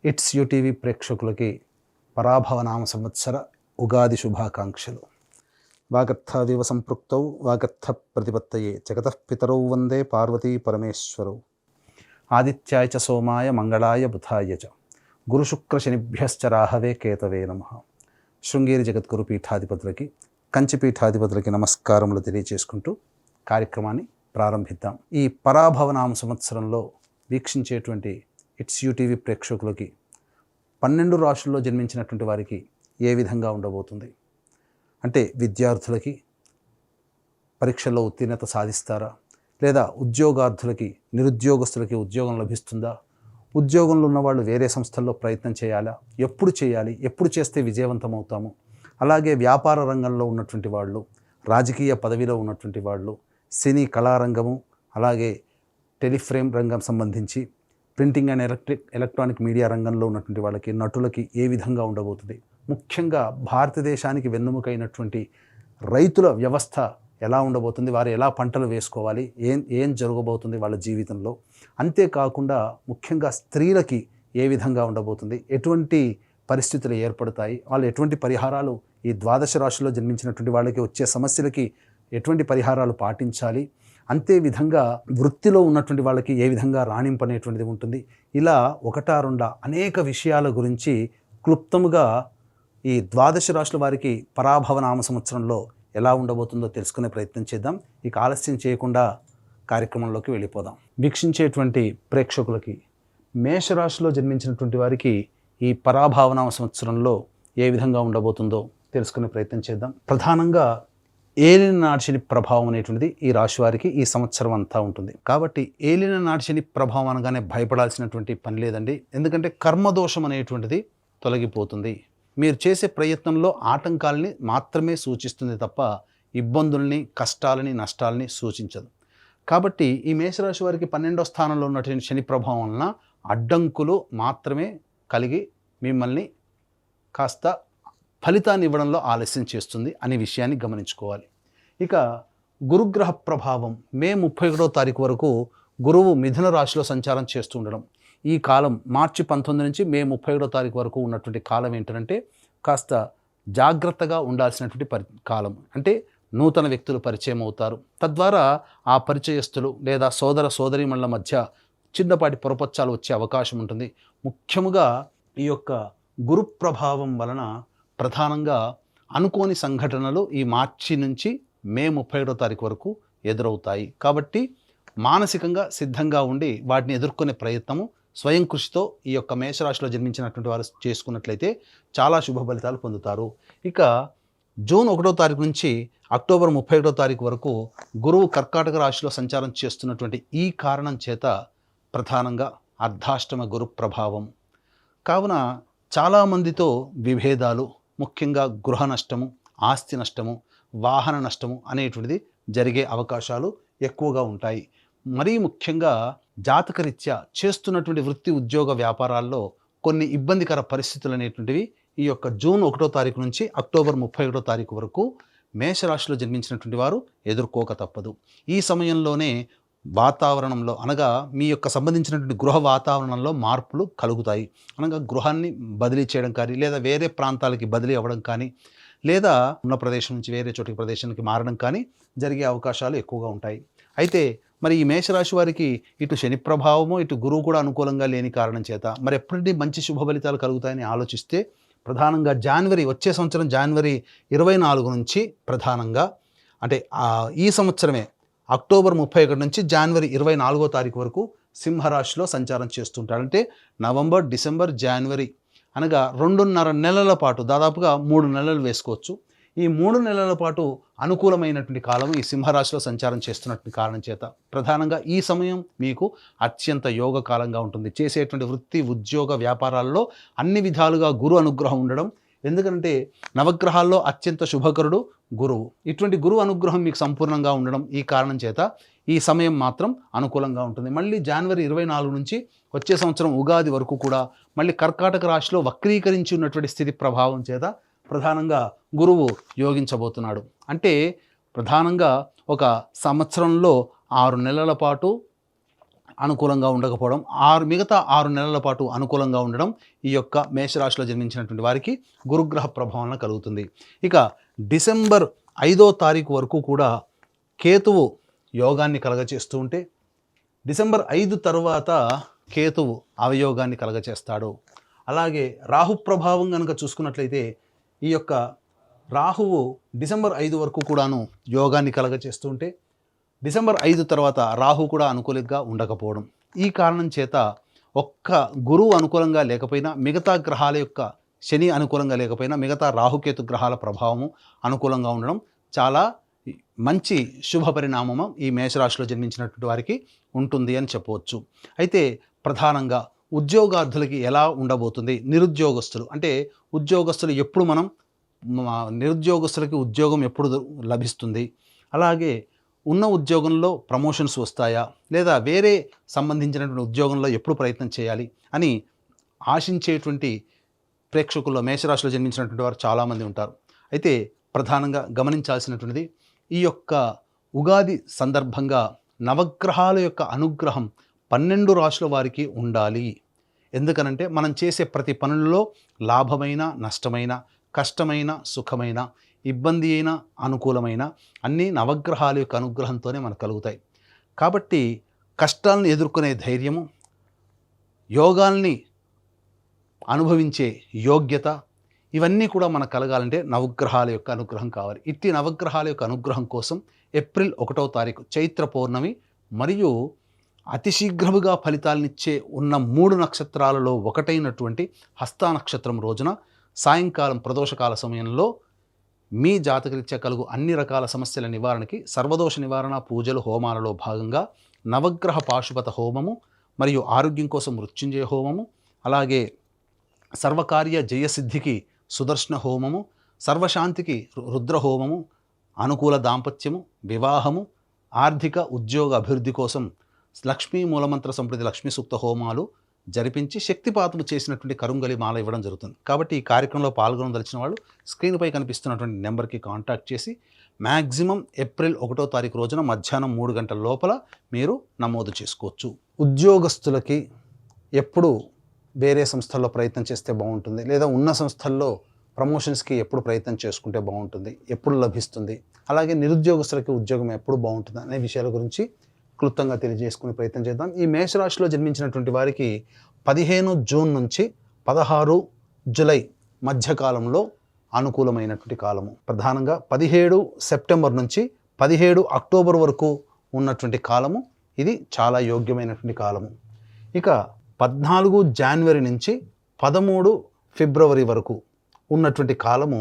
It's UTV ప్రేక్షకులకి పరాభవనామ సంవత్సర ఉగాది శుభాకాంక్షలు. వాగర్థాదివ సంపృక్తౌ వాగర్థ ప్రతిపత్తయే జగతః పితరౌ వందే పార్వతీ పరమేశ్వరౌ. ఆదిత్యాయ చ సోమాయ మంగళాయ బుధాయ చ గురుశుక్ర శనిభ్యశ్చ రాహవే కేతవే నమః. శృంగేరి జగద్గురు పీఠాధిపతులకి, కంచి పీఠాధిపతులకి నమస్కారములు తెలియజేసుకుంటూ కార్యక్రమాన్ని ప్రారంభిద్దాం. ఈ పరాభవనామ సంవత్సరంలో వీక్షించేటువంటి ఇట్స్ యూటీవీ ప్రేక్షకులకి 12 రాశుల్లో జన్మించినటువంటి వారికి ఏ విధంగా ఉండబోతుంది అంటే, విద్యార్థులకి పరీక్షల్లో ఉత్తీర్ణత సాధిస్తారా, లేదా ఉద్యోగార్థులకి నిరుద్యోగస్తులకి ఉద్యోగం లభిస్తుందా, ఉద్యోగంలో ఉన్నవాళ్ళు వేరే సంస్థల్లో ప్రయత్నం చేయాలా, ఎప్పుడు చేయాలి, ఎప్పుడు చేస్తే విజయవంతం అవుతాము, అలాగే వ్యాపార రంగంలో ఉన్నటువంటి వాళ్ళు, రాజకీయ పదవిలో ఉన్నటువంటి వాళ్ళు, సినీ కళారంగము, అలాగే టెలిఫ్రేమ్ రంగం సంబంధించి ప్రింటింగ్ అండ్ ఎలక్ట్రానిక్ మీడియా రంగంలో ఉన్నటువంటి వాళ్ళకి, నటులకి ఏ విధంగా ఉండబోతుంది, ముఖ్యంగా భారతదేశానికి వెన్నెముకైనటువంటి రైతుల వ్యవస్థ ఎలా ఉండబోతుంది, వారు ఎలా పంటలు వేసుకోవాలి, ఏం జరగబోతుంది వాళ్ళ జీవితంలో, అంతేకాకుండా ముఖ్యంగా స్త్రీలకి ఏ విధంగా ఉండబోతుంది, ఎటువంటి పరిస్థితులు ఏర్పడతాయి, వాళ్ళు ఎటువంటి పరిహారాలు, ఈ ద్వాదశ రాశిలో జన్మించినటువంటి వాళ్ళకి వచ్చే సమస్యలకి ఎటువంటి పరిహారాలు పాటించాలి, అంతే విధంగా వృత్తిలో ఉన్నటువంటి వాళ్ళకి ఏ విధంగా రాణింపనేటువంటిది ఉంటుంది. ఇలా ఒకటా రెండా అనేక విషయాల గురించి క్లుప్తముగా ఈ ద్వాదశ రాశుల వారికి పరాభవనామ సంవత్సరంలో ఎలా ఉండబోతుందో తెలుసుకునే ప్రయత్నం చేద్దాం. ఇక ఆలస్యం చేయకుండా కార్యక్రమంలోకి వెళ్ళిపోదాం. వీక్షించేటువంటి ప్రేక్షకులకి మేషరాశిలో జన్మించినటువంటి వారికి ఈ పరాభవనామ సంవత్సరంలో ఏ విధంగా ఉండబోతుందో తెలుసుకునే ప్రయత్నం చేద్దాం. ప్రధానంగా ఏలిన నాడిశని ప్రభావం అనేటువంటిది ఈ రాశి వారికి ఈ సంవత్సరం అంతా ఉంటుంది. కాబట్టి ఏలిన నాడిశని ప్రభావం అనగానే భయపడాల్సినటువంటి పని లేదండి. ఎందుకంటే కర్మదోషం అనేటువంటిది తొలగిపోతుంది. మీరు చేసే ప్రయత్నంలో ఆటంకాలని మాత్రమే సూచిస్తుంది తప్ప ఇబ్బందుల్ని, కష్టాలని, నష్టాలని సూచించదు. కాబట్టి ఈ మేషరాశి వారికి 12వ స్థానంలో ఉన్నటువంటి శని ప్రభావం వలన అడ్డంకులు మాత్రమే కలిగి మిమ్మల్ని కాస్త ఫలితాన్ని ఇవ్వడంలో ఆలస్యం చేస్తుంది అనే విషయాన్ని గమనించుకోవాలి. ఇక గురుగ్రహ ప్రభావం మే 31వ తారీఖు వరకు గురువు మిథున రాశిలో సంచారం చేస్తూ ఉండడం. ఈ కాలం మార్చి 19 నుంచి మే 31వ తారీఖు వరకు ఉన్నటువంటి కాలం ఏంటంటే కాస్త జాగ్రత్తగా ఉండాల్సినటువంటి కాలం. అంటే నూతన వ్యక్తులు పరిచయం అవుతారు. తద్వారా ఆ పరిచయస్తులు లేదా సోదర సోదరీమణుల మధ్య చిన్నపాటి పొరపచ్చాలు వచ్చే అవకాశం ఉంటుంది. ముఖ్యముగా ఈ యొక్క గురు ప్రభావం వలన ప్రధానంగా అనుకోని సంఘటనలు ఈ మార్చి నుంచి మే 31వ తారీఖు వరకు ఎదురవుతాయి. కాబట్టి మానసికంగా సిద్ధంగా ఉండి వాటిని ఎదుర్కొనే ప్రయత్నము స్వయం కృషితో ఈ యొక్క మేషరాశిలో జన్మించినటువంటి వారు చేసుకున్నట్లయితే చాలా శుభ ఫలితాలు పొందుతారు. ఇక జూన్ 1వ తారీఖు నుంచి అక్టోబర్ 31వ తారీఖు వరకు గురువు కర్కాటక రాశిలో సంచారం చేస్తున్నటువంటి ఈ కారణం చేత ప్రధానంగా అర్ధాష్టమ గురు ప్రభావం కావున చాలామందితో విభేదాలు, ముఖ్యంగా గృహ నష్టము, ఆస్తి నష్టము, వాహన నష్టము అనేటువంటిది జరిగే అవకాశాలు ఎక్కువగా ఉంటాయి. మరీ ముఖ్యంగా జాతకరీత్యా చేస్తున్నటువంటి వృత్తి, ఉద్యోగ, వ్యాపారాల్లో కొన్ని ఇబ్బందికర పరిస్థితులు అనేటువంటివి ఈ యొక్క జూన్ 1వ తారీఖు నుంచి అక్టోబర్ 31వ తారీఖు వరకు మేషరాశిలో జన్మించినటువంటి వారు ఎదుర్కోక తప్పదు. ఈ సమయంలోనే వాతావరణంలో అనగా మీ యొక్క సంబంధించినటువంటి గృహ వాతావరణంలో మార్పులు కలుగుతాయి. అనగా గృహాన్ని బదిలీ చేయడం కానీ, లేదా వేరే ప్రాంతాలకి బదిలీ అవ్వడం కానీ, లేదా ఉన్న ప్రదేశం నుంచి వేరే చోటికి ప్రదేశానికి మారడం కానీ జరిగే అవకాశాలు ఎక్కువగా ఉంటాయి. అయితే మరి ఈ మేషరాశి వారికి ఇటు శని ప్రభావము, ఇటు గురువు కూడా అనుకూలంగా లేని కారణం చేత మరి ఎప్పటి మంచి శుభ ఫలితాలు కలుగుతాయని ఆలోచిస్తే ప్రధానంగా వచ్చే సంవత్సరం జనవరి 24 నుంచి ప్రధానంగా అంటే ఈ సంవత్సరమే అక్టోబర్ 31 నుంచి జనవరి 24వ తారీఖు వరకు సింహరాశిలో సంచారం చేస్తుంటాడు. అంటే నవంబర్, డిసెంబర్, జనవరి అనగా 2.5 నెలల పాటు, దాదాపుగా 3 నెలలు వేసుకోవచ్చు. ఈ 3 నెలల పాటు అనుకూలమైనటువంటి కాలం ఈ సింహరాశిలో సంచారం చేస్తున్నటువంటి కారణం చేత ప్రధానంగా ఈ సమయం మీకు అత్యంత యోగ కాలంగా ఉంటుంది. చేసేటువంటి వృత్తి, ఉద్యోగ, వ్యాపారాల్లో అన్ని విధాలుగా గురు అనుగ్రహం ఉండడం. ఎందుకంటే నవగ్రహాల్లో అత్యంత శుభకరుడు గురువు. ఇటువంటి గురువు అనుగ్రహం మీకు సంపూర్ణంగా ఉండడం ఈ కారణం చేత ఈ సమయం మాత్రం అనుకూలంగా ఉంటుంది. మళ్ళీ జనవరి 24 నుంచి వచ్చే సంవత్సరం ఉగాది వరకు కూడా మళ్ళీ కర్కాటక రాశిలో వక్రీకరించి ఉన్నటువంటి స్థితి ప్రభావం చేత ప్రధానంగా గురువు యోగించబోతున్నాడు. అంటే ప్రధానంగా ఒక సంవత్సరంలో 6 నెలల పాటు అనుకూలంగా ఉండకపోవడం, మిగతా 6 నెలల పాటు అనుకూలంగా ఉండడం ఈ యొక్క మేషరాశిలో జన్మించినటువంటి వారికి గురుగ్రహ ప్రభావం కలుగుతుంది. ఇక డిసెంబర్ 5వ తారీఖు వరకు కూడా కేతువు యోగాన్ని కలగచేస్తూ ఉంటే, డిసెంబర్ 5 తర్వాత కేతువు అవయోగాన్ని కలగచేస్తాడు. అలాగే రాహు ప్రభావం కనుక చూసుకున్నట్లయితే ఈ యొక్క రాహువు డిసెంబర్ 5 వరకు కూడాను యోగాన్ని కలగచేస్తూ ఉంటే, డిసెంబర్ 5 తర్వాత రాహు కూడా అనుకూలంగా ఉండకపోవడం. ఈ కారణం చేత ఒక్క గురువు అనుకూలంగా లేకపోయినా, మిగతా గ్రహాల యొక్క శని అనుకూలంగా లేకపోయినా, మిగతా రాహుకేతు గ్రహాల ప్రభావము అనుకూలంగా ఉండడం చాలా మంచి శుభ పరిణామము ఈ మేషరాశిలో జన్మించినటువంటి వారికి ఉంటుంది అని చెప్పవచ్చు. అయితే ప్రధానంగా ఉద్యోగార్థులకి ఎలా ఉండబోతుంది, నిరుద్యోగస్తులు అంటే ఉద్యోగస్తులు ఎప్పుడు నిరుద్యోగస్తులకి ఉద్యోగం ఎప్పుడు లభిస్తుంది, అలాగే ఉన్న ఉద్యోగంలో ప్రమోషన్స్ వస్తాయా, లేదా వేరే సంబంధించినటువంటి ఉద్యోగంలో ఎప్పుడు ప్రయత్నం చేయాలి అని ఆశించేటువంటి ప్రేక్షకుల్లో మేషరాశిలో జన్మించినటువంటి వారు చాలామంది ఉంటారు. అయితే ప్రధానంగా గమనించాల్సినటువంటిది, ఈ యొక్క ఉగాది సందర్భంగా నవగ్రహాల యొక్క అనుగ్రహం 12 రాశుల వారికి ఉండాలి. ఎందుకనంటే మనం చేసే ప్రతి పనుల్లో లాభమైన, నష్టమైన, కష్టమైన, సుఖమైన, ఇబ్బంది అయినా, అనుకూలమైన అన్నీ నవగ్రహాల యొక్క అనుగ్రహంతోనే మనకు కలుగుతాయి. కాబట్టి కష్టాలను ఎదుర్కొనే ధైర్యము, యోగాల్ని అనుభవించే యోగ్యత, ఇవన్నీ కూడా మనకు కలగాలంటే నవగ్రహాల యొక్క అనుగ్రహం కావాలి. ఇట్టి నవగ్రహాల యొక్క అనుగ్రహం కోసం ఏప్రిల్ 1వ తారీఖు చైత్ర పౌర్ణమి మరియు అతి శీఘ్రముగా ఫలితాలనిచ్చే ఉన్న 3 నక్షత్రాలలో ఒకటైనటువంటి హస్త నక్షత్రం రోజున సాయంకాలం ప్రదోషకాల సమయంలో మీ జాతకరీత్యా కలుగు అన్ని రకాల సమస్యల నివారణకి సర్వదోష నివారణ పూజలు హోమాలలో భాగంగా నవగ్రహ పాశుపత హోమము మరియు ఆరోగ్యం కోసం మృత్యుంజయ హోమము, అలాగే సర్వకార్య జయసిద్ధికి సుదర్శన హోమము, సర్వశాంతికి రుద్ర హోమము, అనుకూల దాంపత్యము, వివాహము, ఆర్థిక ఉద్యోగ అభివృద్ధి కోసం లక్ష్మీ మూలమంత్ర సంప్రతి లక్ష్మీ సూక్త హోమాలు జరిపించి శక్తిపాతము చేసినటువంటి కరుంగలి మాల ఇవ్వడం జరుగుతుంది. కాబట్టి ఈ కార్యక్రమంలో పాల్గొనదలిచిన వాళ్ళు స్క్రీన్పై కనిపిస్తున్నటువంటి నెంబర్కి కాంటాక్ట్ చేసి మ్యాక్సిమం ఏప్రిల్ 1వ తారీఖు రోజున మధ్యాహ్నం 3 గంటల లోపల మీరు నమోదు చేసుకోవచ్చు. ఉద్యోగస్తులకి ఎప్పుడు వేరే సంస్థల్లో ప్రయత్నం చేస్తే బాగుంటుంది, లేదా ఉన్న సంస్థల్లో ప్రమోషన్స్కి ఎప్పుడు ప్రయత్నం చేసుకుంటే బాగుంటుంది, ఎప్పుడు లభిస్తుంది, అలాగే నిరుద్యోగస్తులకి ఉద్యోగం ఎప్పుడు బాగుంటుంది అనే విషయాల గురించి క్లుప్తంగా తెలియజేసుకునే ప్రయత్నం చేద్దాం. ఈ మేషరాశిలో జన్మించినటువంటి వారికి 15 జూన్ నుంచి 16 జూలై మధ్యకాలంలో అనుకూలమైనటువంటి కాలము. ప్రధానంగా 17 సెప్టెంబర్ నుంచి 17 అక్టోబర్ వరకు ఉన్నటువంటి కాలము ఇది చాలా యోగ్యమైనటువంటి కాలము. ఇక 14 జనవరి నుంచి 13 ఫిబ్రవరి వరకు ఉన్నటువంటి కాలము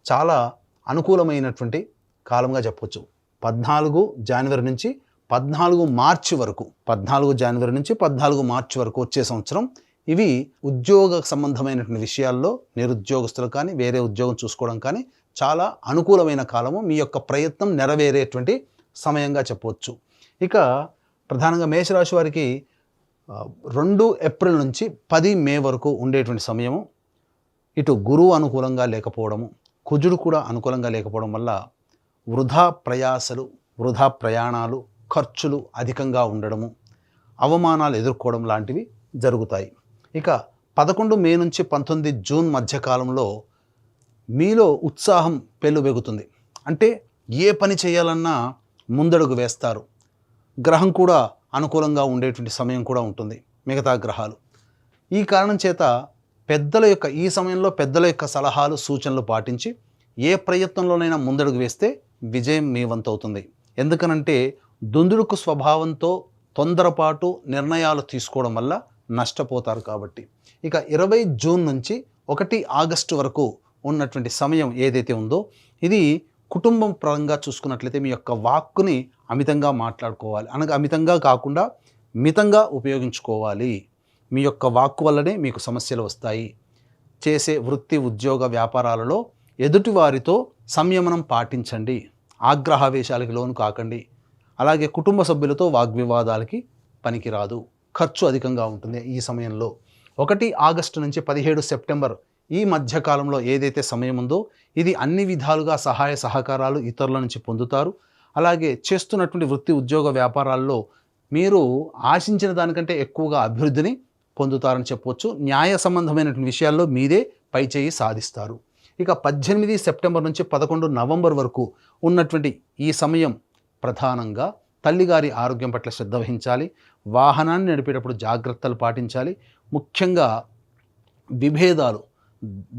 చాలా అనుకూలమైనటువంటి కాలంగా చెప్పవచ్చు. 14 జనవరి నుంచి 14 మార్చి వరకు, 14 జనవరి నుంచి 14 మార్చి వరకు వచ్చే సంవత్సరం ఇవి ఉద్యోగ సంబంధమైనటువంటి విషయాల్లో నిరుద్యోగస్తులు కానీ వేరే ఉద్యోగం చూసుకోవడం కానీ చాలా అనుకూలమైన కాలము, మీ యొక్క ప్రయత్నం నెరవేరేటువంటి సమయంగా చెప్పవచ్చు. ఇక ప్రధానంగా మేషరాశి వారికి 2 ఏప్రిల్ నుంచి 10 మే వరకు ఉండేటువంటి సమయము ఇటు గురువు అనుకూలంగా లేకపోవడము, కుజుడు కూడా అనుకూలంగా లేకపోవడం వల్ల వృధా ప్రయాసలు, వృధా ప్రయాణాలు, ఖర్చులు అధికంగా ఉండడము, అవమానాలు ఎదుర్కోవడం లాంటివి జరుగుతాయి. ఇక 11 మే నుంచి 19 జూన్ మధ్యకాలంలో మీలో ఉత్సాహం పెళ్ళుబెగుతుంది. అంటే ఏ పని చేయాలన్నా ముందడుగు వేస్తారు. గ్రహం కూడా అనుకూలంగా ఉండేటువంటి సమయం కూడా ఉంటుంది, మిగతా గ్రహాలు. ఈ కారణం చేత ఈ సమయంలో పెద్దల యొక్క సలహాలు సూచనలు పాటించి ఏ ప్రయత్నంలోనైనా ముందడుగు వేస్తే విజయం మీ వంతవుతుంది. ఎందుకనంటే దుందుడుకు స్వభావంతో తొందరపాటు నిర్ణయాలు తీసుకోవడం వల్ల నష్టపోతారు కాబట్టి. ఇక 20 జూన్ నుంచి 1 ఆగస్టు వరకు ఉన్నటువంటి సమయం ఏదైతే ఉందో ఇది కుటుంబం పరంగా చూసుకున్నట్లయితే మీ యొక్క వాక్కుని అమితంగా మాట్లాడుకోవాలి. అనగా అమితంగా కాకుండా మితంగా ఉపయోగించుకోవాలి. మీ యొక్క వాక్కు వల్లనే మీకు సమస్యలు వస్తాయి. చేసే వృత్తి ఉద్యోగ వ్యాపారాలలో ఎదుటివారితో సంయమనం పాటించండి. ఆగ్రహావేశాలకి లోను కాకండి. అలాగే కుటుంబ సభ్యులతో వాగ్వివాదాలకి పనికిరాదు. ఖర్చు అధికంగా ఉంటుంది ఈ సమయంలో. 1 ఆగస్టు నుంచి 17 సెప్టెంబర్ ఈ మధ్యకాలంలో ఏదైతే సమయం ఉందో ఇది అన్ని విధాలుగా సహాయ సహకారాలు ఇతరుల నుంచి పొందుతారు. అలాగే చేస్తున్నటువంటి వృత్తి ఉద్యోగ వ్యాపారాల్లో మీరు ఆశించిన దానికంటే ఎక్కువగా అభివృద్ధిని పొందుతారని చెప్పవచ్చు. న్యాయ సంబంధమైనటువంటి విషయాల్లో మీదే పైచేయి సాధిస్తారు. ఇక 18 సెప్టెంబర్ నుంచి 11 నవంబర్ వరకు ఉన్నటువంటి ఈ సమయం ప్రధానంగా తల్లిగారి ఆరోగ్యం పట్ల శ్రద్ధ వహించాలి. వాహనాన్ని నడిపేటప్పుడు జాగ్రత్తలు పాటించాలి. ముఖ్యంగా విభేదాలు,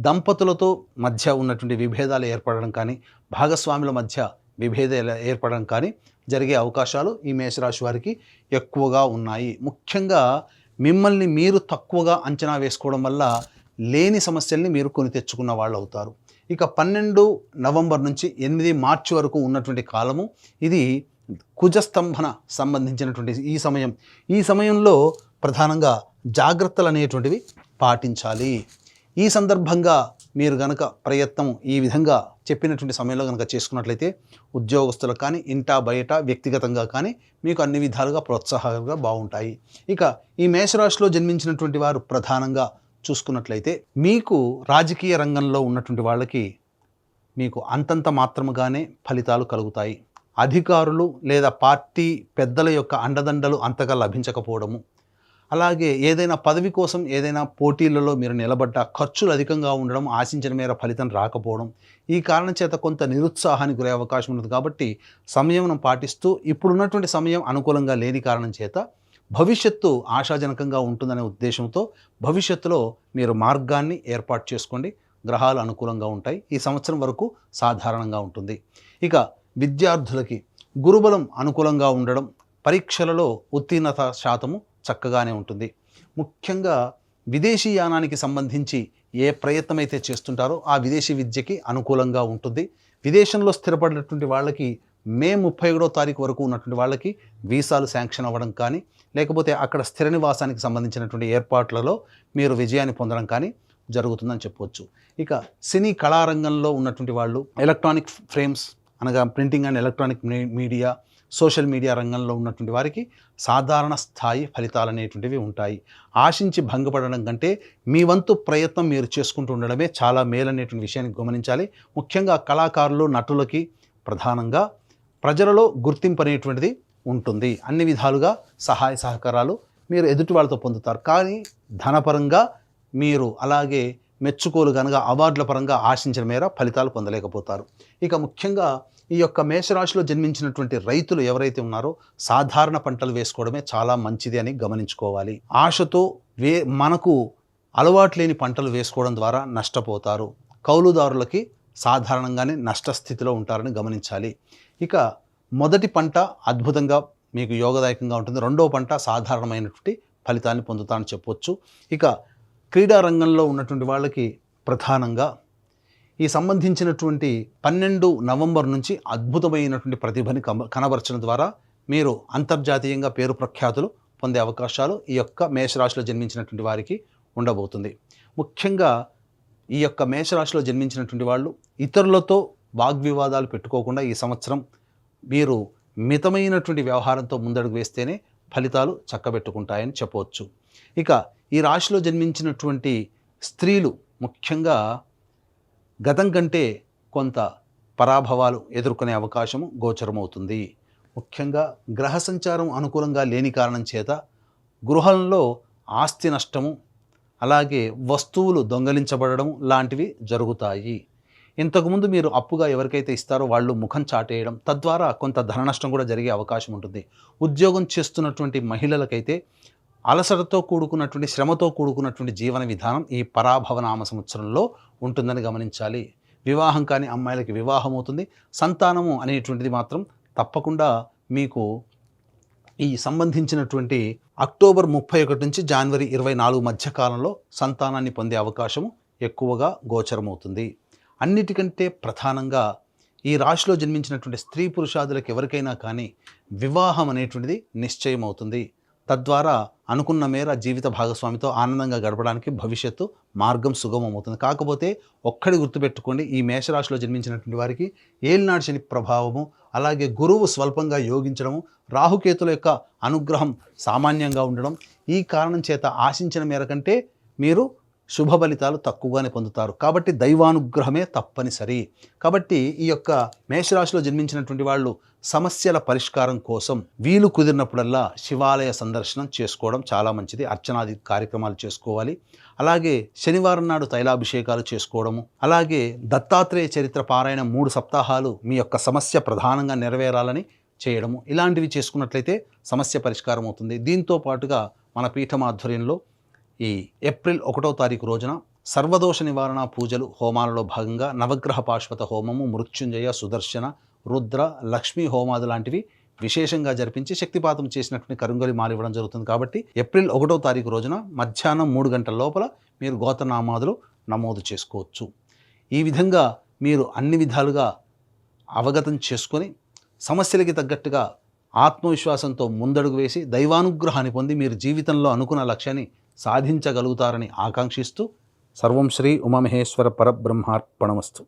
దంపతులతో మధ్య ఉన్నటువంటి విభేదాలు ఏర్పడడం కానీ, భాగస్వాముల మధ్య విభేదాలు ఏర్పడడం కానీ జరిగే అవకాశాలు ఈ మేషరాశి వారికి ఎక్కువగా ఉన్నాయి. ముఖ్యంగా మిమ్మల్ని మీరు తక్కువగా అంచనా వేసుకోవడం వల్ల లేని సమస్యల్ని మీరు కొని తెచ్చుకున్న వాళ్ళు అవుతారు. ఇక 12 నవంబర్ నుంచి 8 మార్చి వరకు ఉన్నటువంటి కాలము ఇది కుజస్తంభన సంబంధించినటువంటి ఈ సమయంలో ప్రధానంగా జాగ్రత్తలు అనేటువంటివి పాటించాలి. ఈ సందర్భంగా మీరు గనక ప్రయత్నం ఈ విధంగా చెప్పినటువంటి సమయంలో కనుక చేసుకున్నట్లయితే ఉద్యోగస్తులకు కానీ, ఇంటా బయట వ్యక్తిగతంగా కానీ మీకు అన్ని విధాలుగా ప్రోత్సాహంగా బాగుంటాయి. ఇక ఈ మేషరాశిలో జన్మించినటువంటి వారు ప్రధానంగా చూసుకున్నట్లయితే మీకు రాజకీయ రంగంలో ఉన్నటువంటి వాళ్ళకి మీకు అంతంత మాత్రముగానే ఫలితాలు కలుగుతాయి. అధికారులు లేదా పార్టీ పెద్దల యొక్క అండదండలు అంతగా లభించకపోవడము, అలాగే ఏదైనా పదవి కోసం ఏదైనా పోటీలలో మీరు నిలబడ్డ ఖర్చులు అధికంగా ఉండడం, ఆశించిన మేర ఫలితం రాకపోవడం, ఈ కారణం చేత కొంత నిరుత్సాహానికి గురే అవకాశం ఉంటుంది. కాబట్టి సంయమనం పాటిస్తూ ఇప్పుడున్నటువంటి సమయం అనుకూలంగా లేని కారణం చేత భవిష్యత్తు ఆశాజనకంగా ఉంటుందనే ఉద్దేశంతో భవిష్యత్తులో మీరు మార్గాన్ని ఏర్పాటు చేసుకోండి. గ్రహాలు అనుకూలంగా ఉంటాయి. ఈ సంవత్సరం వరకు సాధారణంగా ఉంటుంది. ఇక విద్యార్థులకి గురుబలం అనుకూలంగా ఉండడం, పరీక్షలలో ఉత్తీర్ణత శాతము చక్కగానే ఉంటుంది. ముఖ్యంగా విదేశీ యానానికి సంబంధించి ఏ ప్రయత్నం అయితే చేస్తుంటారో ఆ విదేశీ విద్యకి అనుకూలంగా ఉంటుంది. విదేశంలో స్థిరపడినటువంటి వాళ్ళకి మే 31వ తారీఖు వరకు ఉన్నటువంటి వాళ్ళకి వీసాలు శాంక్షన్ అవ్వడం కానీ, లేకపోతే అక్కడ స్థిర నివాసానికి సంబంధించినటువంటి ఏర్పాట్లలో మీరు విజయాన్ని పొందడం కానీ జరుగుతుందని చెప్పవచ్చు. ఇక సినీ కళారంగంలో ఉన్నటువంటి వాళ్ళు ఎలక్ట్రానిక్ ఫ్రేమ్స్ అనగా printing and electronic media, social media రంగంలో ఉన్నటువంటి వారికి సాధారణ స్థాయి ఫలితాలు అనేటువంటివి ఉంటాయి. ఆశించి భంగపడడం కంటే మీ వంతు ప్రయత్నం మీరు చేసుకుంటూ ఉండడమే చాలా మేలనేటువంటి విషయాన్ని గమనించాలి. ముఖ్యంగా కళాకారులు, నటులకి ప్రధానంగా ప్రజలలో గుర్తింపు అనేటువంటిది ఉంటుంది. అన్ని విధాలుగా సహాయ సహకారాలు మీరు ఎదుటి వాళ్ళతో పొందుతారు. కానీ ధనపరంగా మీరు అలాగే మెచ్చుకోలు కనుక అవార్డుల పరంగా ఆశించిన మేర ఫలితాలు పొందలేకపోతారు. ఇక ముఖ్యంగా ఈ యొక్క మేషరాశిలో జన్మించినటువంటి రైతులు ఎవరైతే ఉన్నారో సాధారణ పంటలు వేసుకోవడమే చాలా మంచిది అని గమనించుకోవాలి. ఆశతో మనకు అలవాటు లేని పంటలు వేసుకోవడం ద్వారా నష్టపోతారు. కౌలుదారులకి సాధారణంగానే నష్టస్థితిలో ఉంటారని గమనించాలి. ఇక మొదటి పంట అద్భుతంగా మీకు యోగదాయకంగా ఉంటుంది. రెండవ పంట సాధారణమైనటువంటి ఫలితాన్ని పొందుతారని చెప్పవచ్చు. ఇక క్రీడా రంగంలో ఉన్నటువంటి వాళ్ళకి ప్రధానంగా ఈ సంబంధించినటువంటి 12 నవంబర్ నుంచి అద్భుతమైనటువంటి ప్రతిభని కనబరచడం ద్వారా మీరు అంతర్జాతీయంగా పేరు ప్రఖ్యాతులు పొందే అవకాశాలు ఈ యొక్క మేషరాశిలో జన్మించినటువంటి వారికి ఉండబోతుంది. ముఖ్యంగా ఈ యొక్క మేషరాశిలో జన్మించినటువంటి వాళ్ళు ఇతరులతో వాగ్వివాదాలు పెట్టుకోకుండా ఈ సంవత్సరం మీరు మితమైనటువంటి వ్యవహారంతో ముందడుగు వేస్తేనే ఫలితాలు చక్కబెట్టుకుంటాయని చెప్పవచ్చు. ఇక ఈ రాశిలో జన్మించినటువంటి స్త్రీలు ముఖ్యంగా గతం కంటే కొంత పరాభవాలు ఎదుర్కొనే అవకాశము గోచరమవుతుంది. ముఖ్యంగా గ్రహ సంచారం అనుకూలంగా లేని కారణం చేత గృహంలో ఆస్తి నష్టము, అలాగే వస్తువులు దొంగలించబడడం లాంటివి జరుగుతాయి. ఇంతకుముందు మీరు అప్పుగా ఎవరికైతే ఇస్తారో వాళ్ళు ముఖం చాటేయడం, తద్వారా కొంత ధన నష్టం కూడా జరిగే అవకాశం ఉంటుంది. ఉద్యోగం చేస్తున్నటువంటి మహిళలకైతే అలసటతో కూడుకున్నటువంటి, శ్రమతో కూడుకున్నటువంటి జీవన విధానం ఈ పరాభవనామ సంవత్సరంలో ఉంటుందని గమనించాలి. వివాహం కాని అమ్మాయిలకి వివాహం అవుతుంది. సంతానము అనేటువంటిది మాత్రం తప్పకుండా మీకు ఈ సంబంధించినటువంటి అక్టోబర్ 31 నుంచి జనవరి 24 మధ్య కాలంలో సంతానాన్ని పొందే అవకాశము ఎక్కువగా గోచరమవుతుంది. అన్నిటికంటే ప్రధానంగా ఈ రాశిలో జన్మించినటువంటి స్త్రీ పురుషాదులకు ఎవరికైనా కానీ వివాహం అనేటువంటిది నిశ్చయం అవుతుంది. తద్వారా అనుకున్న మేర జీవిత భాగస్వామితో ఆనందంగా గడపడానికి భవిష్యత్తు మార్గం సుగమమవుతుంది. కాకపోతే ఒక్కడి గుర్తుపెట్టుకోండి, ఈ మేషరాశిలో జన్మించినటువంటి వారికి ఏలినాడు శని ప్రభావము, అలాగే గురువు స్వల్పంగా యోగించడము, రాహుకేతుల యొక్క అనుగ్రహం సామాన్యంగా ఉండడం, ఈ కారణం చేత ఆశించిన మేర కంటే మీరు శుభ ఫలితాలు తక్కువగానే పొందుతారు. కాబట్టి దైవానుగ్రహమే తప్పనిసరి. కాబట్టి ఈ యొక్క మేషరాశిలో జన్మించినటువంటి వాళ్ళు సమస్యల పరిష్కారం కోసం వీలు కుదిరినప్పుడల్లా శివాలయ సందర్శనం చేసుకోవడం చాలా మంచిది. అర్చనాది కార్యక్రమాలు చేసుకోవాలి. అలాగే శనివారం నాడు తైలాభిషేకాలు చేసుకోవడము, అలాగే దత్తాత్రేయ చరిత్ర పారాయణ 3 సప్తాహాలు మీ యొక్క సమస్య ప్రధానంగా నెరవేరాలని చేయడము, ఇలాంటివి చేసుకున్నట్లయితే సమస్య పరిష్కారం అవుతుంది. దీంతో పాటుగా మన పీఠం ఆధ్వర్యంలో ఈ ఏప్రిల్ 1వ తారీఖు రోజున సర్వదోష నివారణ పూజలు హోమాలలో భాగంగా నవగ్రహ పాశ్వత హోమము, మృత్యుంజయ, సుదర్శన, రుద్ర, లక్ష్మీ హోమాలు లాంటివి విశేషంగా జరిపించి శక్తిపాతం చేసినటువంటి కరుంగలి మాల ఇవ్వడం జరుగుతుంది. కాబట్టి ఏప్రిల్ 1వ తారీఖు రోజున మధ్యాహ్నం 3 గంటల లోపల మీరు గోత్రనామాదులు నమోదు చేసుకోవచ్చు. ఈ విధంగా మీరు అన్ని విధాలుగా అవగతం చేసుకొని సమస్యలకి తగ్గట్టుగా ఆత్మవిశ్వాసంతో ముందడుగు వేసి దైవానుగ్రహాన్ని పొంది మీరు జీవితంలో అనుకున్న లక్ష్యాన్ని సాధించగలుగుతారని ఆకాంక్షిస్తూ సర్వం శ్రీ ఉమామహేశ్వర పరబ్రహ్మార్పణమస్తు.